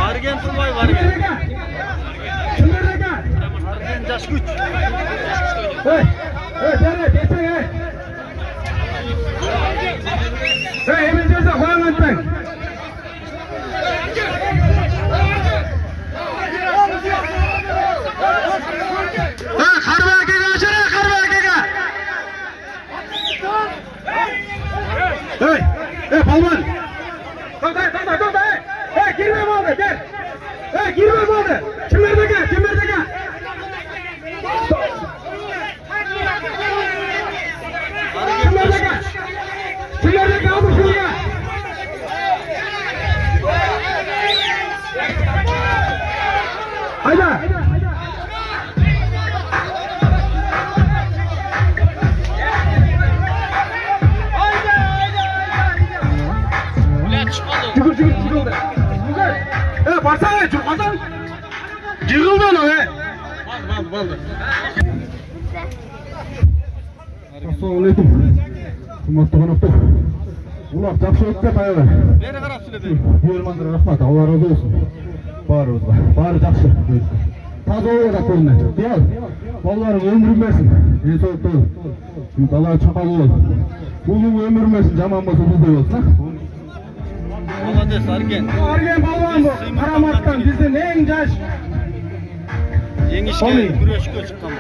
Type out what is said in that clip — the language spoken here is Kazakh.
Argen Turboy var. Argen жаш күч. Hey, dere, desene. Hemen ceza koyun lütfen. Karabağ'a açana, Karabağ'a. Hey, balman. Dur. Hey, girme baldı, gel. Hey, girme baldı. Kimlerde gel. Kimlerde kaldı şuraya. Haydi. Çıkıldı. Barsana çıkmadan. Yığıldı ona be. Baldı. Assalamualaikum. Kumaqtoqonoqtoq. Ular жақсы өтті баяғы. Бері қарап сөйледі. Ермандар рахмат, Алла разы болсын. Бары жақсы өтті. Таза ойға көрінді. Диял, балаларың өмірін берсін. Денсаулықты. Алла шақал бол. Бүгін өмірін берсін, жаман болса бізде болсын. Молодец, Арген. Арген балуан бұл. Қараматтан біздің ең жас. Еңішке күреске шыққан.